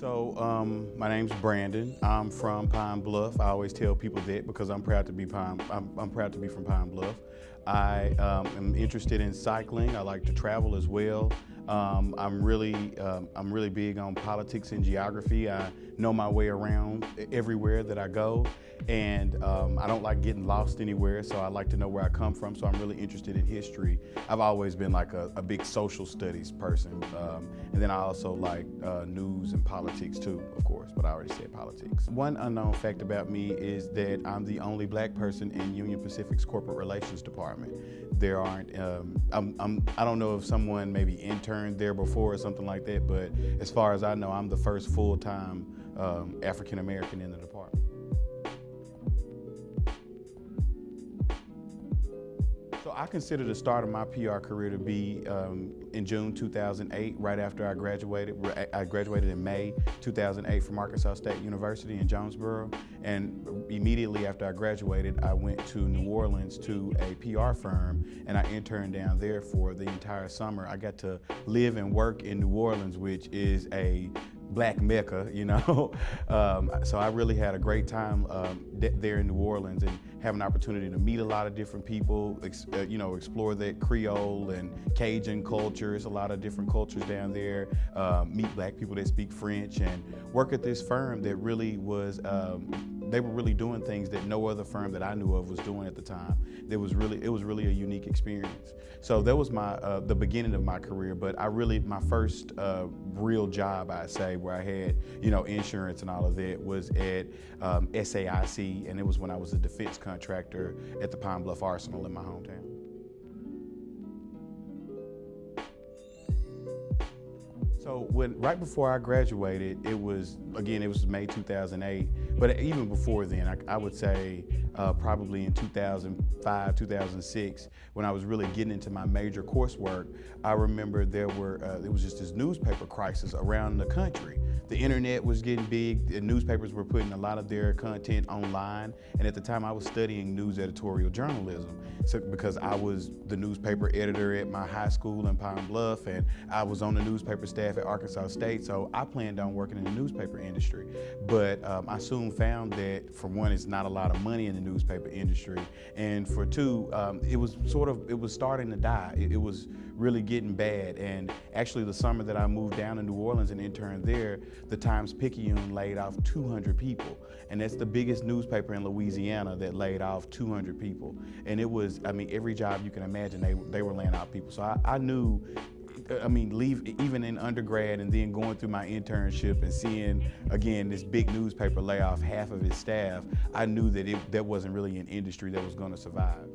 My name's Brandon. I'm from Pine Bluff. I always tell people that because I'm proud to be I'm proud to be from Pine Bluff. I am interested in cycling. I like to travel as well. I'm really big on politics and geography. I know my way around everywhere that I go, and I don't like getting lost anywhere, so I like to know where I come from, so I'm really interested in history. I've always been like a big social studies person, and then I also like news and politics too, of course, but I already said politics. One unknown fact about me is that I'm the only black person in Union Pacific's corporate relations department. There aren't, I don't know if someone maybe interned there before or something like that, but as far as I know, I'm the first full-time African American in the department. So I consider the start of my PR career to be in June 2008, right after I graduated. I graduated in May 2008 from Arkansas State University in Jonesboro, and immediately after I graduated, I went to New Orleans to a PR firm, and I interned down there for the entire summer. I got to live and work in New Orleans, which is a black mecca, you know. So I really had a great time there in New Orleans and have an opportunity to meet a lot of different people, explore that Creole and Cajun culture. It's a lot of different cultures down there, meet black people that speak French, and work at this firm that really was, they were really doing things that no other firm that I knew of was doing at the time. It was really a unique experience. So that was the beginning of my career, but my first real job, I'd say, where I had, insurance and all of that was at SAIC, and it was when I was a defense contractor at the Pine Bluff Arsenal in my hometown. So right before I graduated, it was May 2008, but even before then, I would say probably in 2005, 2006, when I was really getting into my major coursework, I remember there was just this newspaper crisis around the country. The internet was getting big, the newspapers were putting a lot of their content online, and at the time I was studying news editorial journalism. So because I was the newspaper editor at my high school in Pine Bluff, and I was on the newspaper staff at Arkansas State, so I planned on working in the newspaper industry. But I soon found that, for one, it's not a lot of money in the newspaper industry, and for two, it was starting to die. It was really getting bad, and actually the summer that I moved down to New Orleans and interned there, the Times-Picayune laid off 200 people, and that's the biggest newspaper in Louisiana that laid off 200 people. And it was, every job you can imagine, they were laying off people. So I knew, even in undergrad and then going through my internship and seeing, again, this big newspaper lay off half of its staff, I knew that that wasn't really an industry that was going to survive.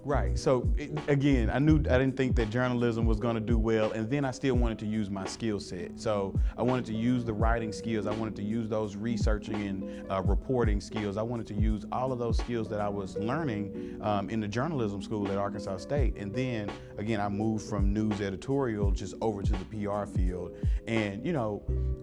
Right, so again, I didn't think that journalism was gonna do well, and then I still wanted to use my skill set. So I wanted to use the writing skills, I wanted to use those researching and reporting skills. I wanted to use all of those skills that I was learning in the journalism school at Arkansas State. And then, again, I moved from news editorial just over to the PR field. And,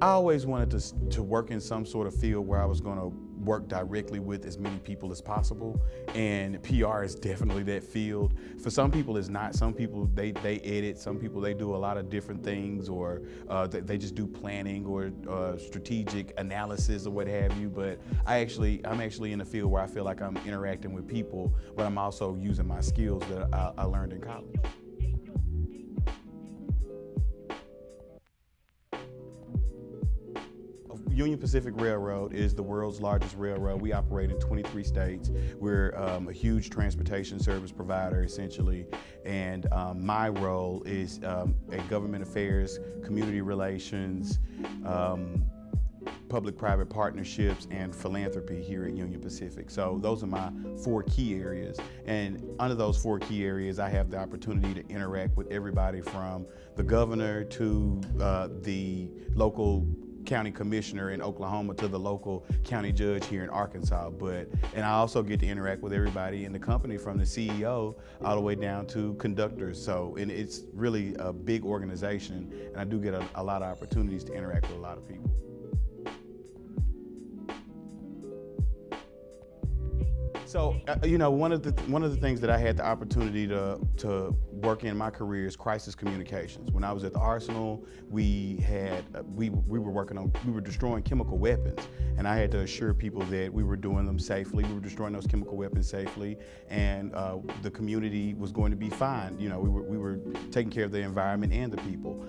I always wanted to work in some sort of field where I was gonna work directly with as many people as possible, and PR is definitely that field. For some people it's not. Some people they edit, some people they do a lot of different things, or they just do planning or strategic analysis or what have you. But I'm actually in a field where I feel like I'm interacting with people, but I'm also using my skills that I learned in college. Union Pacific Railroad is the world's largest railroad. We operate in 23 states. We're a huge transportation service provider, essentially, and my role is at government affairs, community relations, public-private partnerships, and philanthropy here at Union Pacific. So those are my 4 key areas. And under those 4 key areas, I have the opportunity to interact with everybody from the governor to the local county commissioner in Oklahoma to the local county judge here in Arkansas. And I also get to interact with everybody in the company, from the CEO all the way down to conductors. And it's really a big organization, and I do get a lot of opportunities to interact with a lot of people. So, one of the things that I had the opportunity to work in my career is crisis communications. When I was at the Arsenal, we were destroying chemical weapons, and I had to assure people that we were doing them safely. We were destroying those chemical weapons safely, and the community was going to be fine. We were taking care of the environment and the people.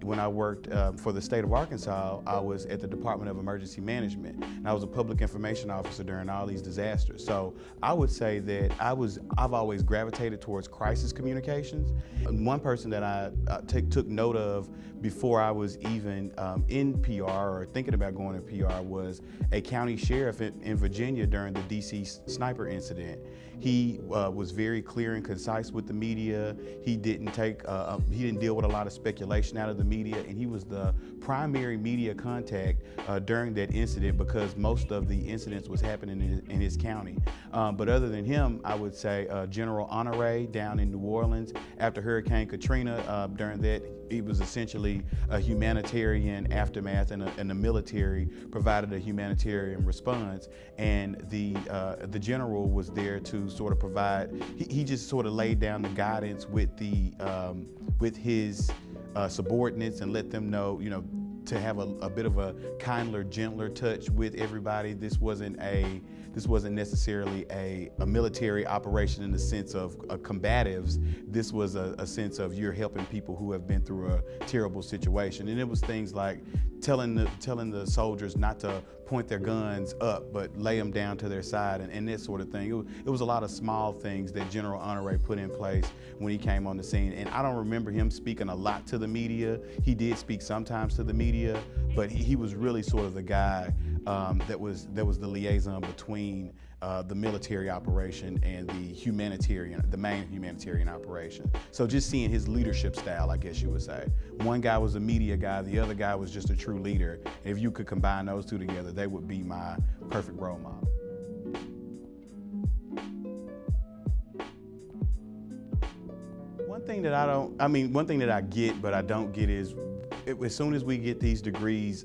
When I worked for the state of Arkansas, I was at the Department of Emergency Management, and I was a public information officer during all these disasters. So I would say that I've always gravitated towards crisis communications. One person that I took note of before I was even in PR or thinking about going to PR was a county sheriff in Virginia during the DC sniper incident. He was very clear and concise with the media. He didn't deal with a lot of speculation out of the media, and he was the primary media contact during that incident because most of the incidents was happening in his county. But other than him, I would say General Honore down in New Orleans after Hurricane Katrina. During that, it was essentially a humanitarian aftermath, and the military provided a humanitarian response. And the general was there to sort of provide. He just sort of laid down the guidance with his subordinates and let them know, to have a bit of a kindler, gentler touch with everybody. This wasn't necessarily a military operation in the sense of combatives. This was a sense of you're helping people who have been through a terrible situation. And it was things like telling the soldiers not to point their guns up, but lay them down to their side and that sort of thing. It was a lot of small things that General Honore put in place when he came on the scene. And I don't remember him speaking a lot to the media. He did speak sometimes to the media, but he was really sort of the guy that was the liaison between the military operation and the main humanitarian operation. So just seeing his leadership style, I guess you would say. One guy was a media guy, the other guy was just a true leader. If you could combine those two together, they would be my perfect role model. One thing that I get, but I don't get is, as soon as we get these degrees,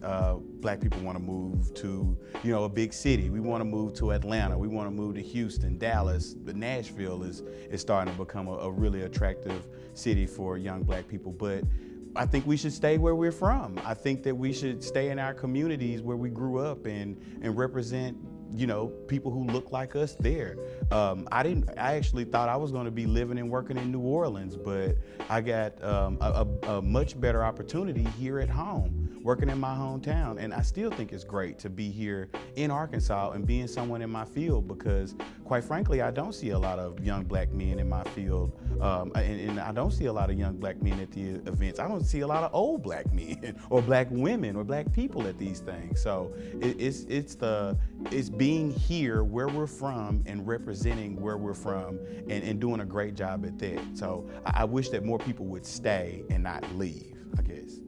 black people want to move to, a big city. We want to move to Atlanta. We want to move to Houston, Dallas. But Nashville is starting to become a really attractive city for young black people. But I think we should stay where we're from. I think that we should stay in our communities where we grew up and represent people who look like us there. I actually thought I was going to be living and working in New Orleans, but I got a much better opportunity here at home, working in my hometown. And I still think it's great to be here in Arkansas and being someone in my field, because quite frankly, I don't see a lot of young black men in my field. And I don't see a lot of young black men at the events. I don't see a lot of old black men or black women or black people at these things. So it's being here where we're from and representing where we're from and doing a great job at that. So I wish that more people would stay and not leave, I guess.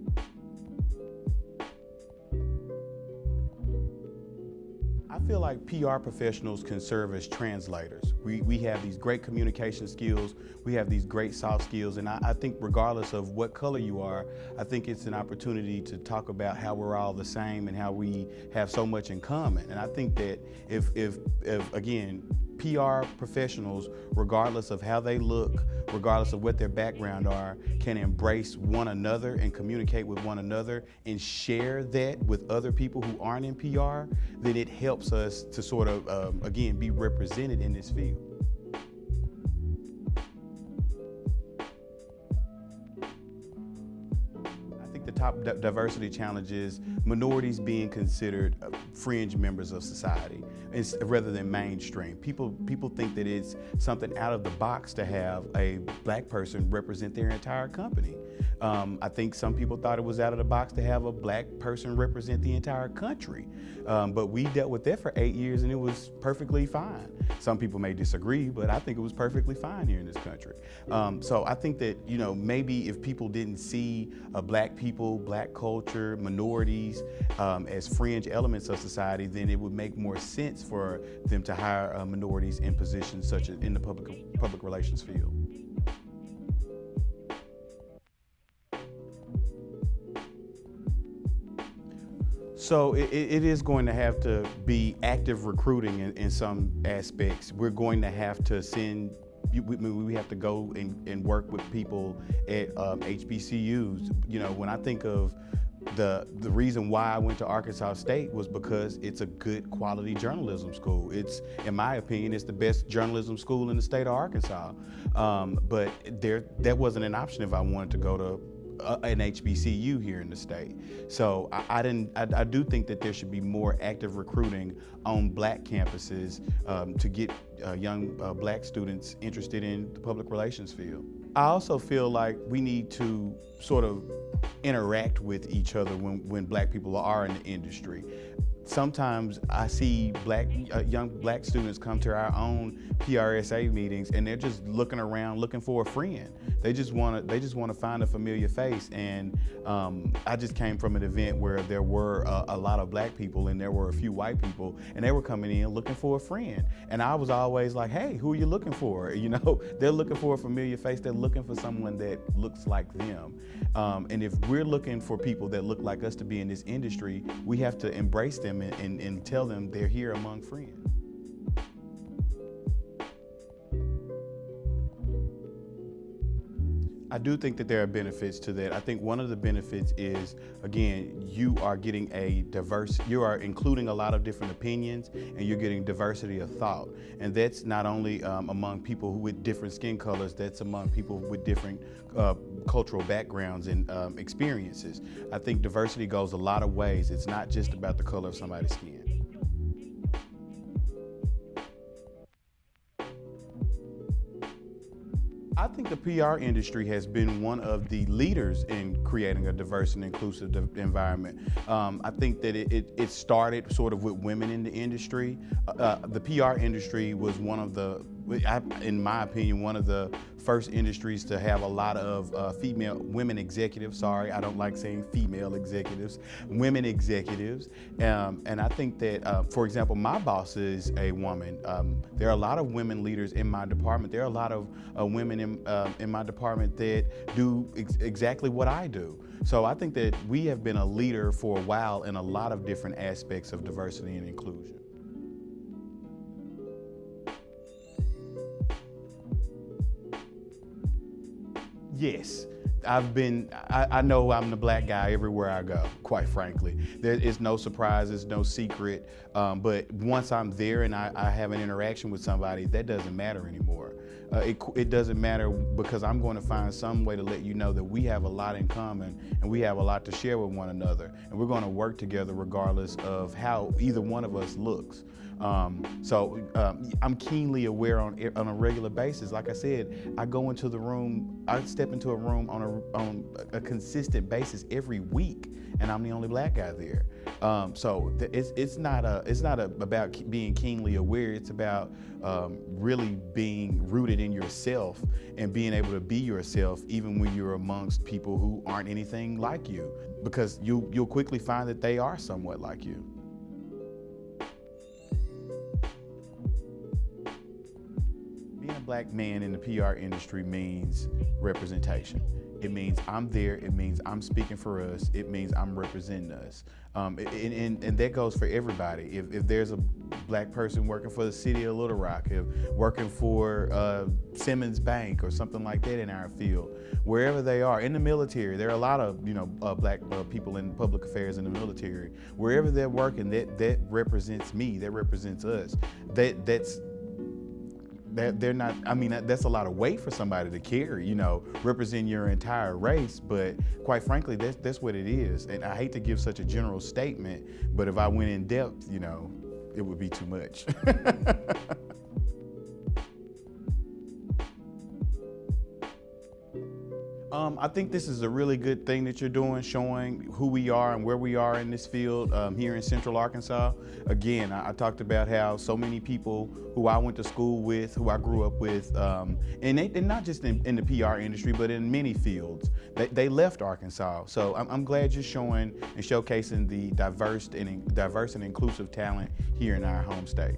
I feel like PR professionals can serve as translators. We have these great communication skills, we have these great soft skills, and I think regardless of what color you are, I think it's an opportunity to talk about how we're all the same and how we have so much in common. And I think that if again, PR professionals, regardless of how they look, regardless of what their background are, can embrace one another and communicate with one another and share that with other people who aren't in PR, then it helps us to sort of, again, be represented in this field. The top diversity challenge is minorities being considered fringe members of society rather than mainstream. People think that it's something out of the box to have a black person represent their entire company. I think some people thought it was out of the box to have a black person represent the entire country. But we dealt with that for 8 years and it was perfectly fine. Some people may disagree, but I think it was perfectly fine here in this country. So I think that, maybe if people didn't see black people, black culture, minorities as fringe elements of society, then it would make more sense for them to hire minorities in positions such as in the public relations field. So it is going to have to be active recruiting in some aspects. We're going to have to send, we have to go and work with people at HBCUs. You know, when I think of the reason why I went to Arkansas State was because it's a good quality journalism school. It's, in my opinion, it's the best journalism school in the state of Arkansas. But that wasn't an option if I wanted to go to an HBCU here in the state. So I do think that there should be more active recruiting on black campuses to get young black students interested in the public relations field. I also feel like we need to sort of interact with each other when black people are in the industry. Sometimes I see young black students come to our own PRSA meetings and they're just looking around looking for a friend. They just want to find a familiar face. And I just came from an event where there were a lot of black people and there were a few white people, and they were coming in looking for a friend. And I was always like, hey, who are you looking for? You know, they're looking for a familiar face. They're looking for someone that looks like them. And if we're looking for people that look like us to be in this industry, we have to embrace them and tell them they're here among friends. I do think that there are benefits to that. I think one of the benefits is, again, you are including a lot of different opinions, and you're getting diversity of thought. And that's not only among people with different skin colors, that's among people with different cultural backgrounds and experiences. I think diversity goes a lot of ways. It's not just about the color of somebody's skin. I think the PR industry has been one of the leaders in creating a diverse and inclusive environment. I think that it started sort of with women in the industry. The PR industry was one of the, in my opinion, one of the first industries to have a lot of women executives. Sorry, I don't like saying female executives, women executives. And I think that, for example, my boss is a woman. There are a lot of women leaders in my department. There are a lot of women in my department that do exactly what I do. So I think that we have been a leader for a while in a lot of different aspects of diversity and inclusion. Yes, I know I'm the black guy everywhere I go, quite frankly. There is no surprise, it's no secret, but once I'm there and I have an interaction with somebody, that doesn't matter anymore. It doesn't matter because I'm going to find some way to let you know that we have a lot in common and we have a lot to share with one another, and we're going to work together regardless of how either one of us looks. I'm keenly aware on a regular basis. Like I said, I step into a room on a consistent basis every week, and I'm the only black guy there. It's not about being keenly aware. It's about really being rooted in yourself and being able to be yourself even when you're amongst people who aren't anything like you, because you'll quickly find that they are somewhat like you. Being a black man in the PR industry means representation. It means I'm there. It means I'm speaking for us. It means I'm representing us. And that goes for everybody. If there's a black person working for the city of Little Rock, if working for Simmons Bank or something like that in our field, wherever they are, in the military, there are a lot of black people in public affairs in the military. Wherever they're working, that represents me. That represents us. They're not, I mean, that's a lot of weight for somebody to carry, represent your entire race, but quite frankly, that's what it is. And I hate to give such a general statement, but if I went in depth, it would be too much. I think this is a really good thing that you're doing, showing who we are and where we are in this field here in Central Arkansas. Again, I talked about how so many people who I went to school with, who I grew up with, and not just in the PR industry, but in many fields, they left Arkansas. So I'm glad you're showing and showcasing the diverse and inclusive talent here in our home state.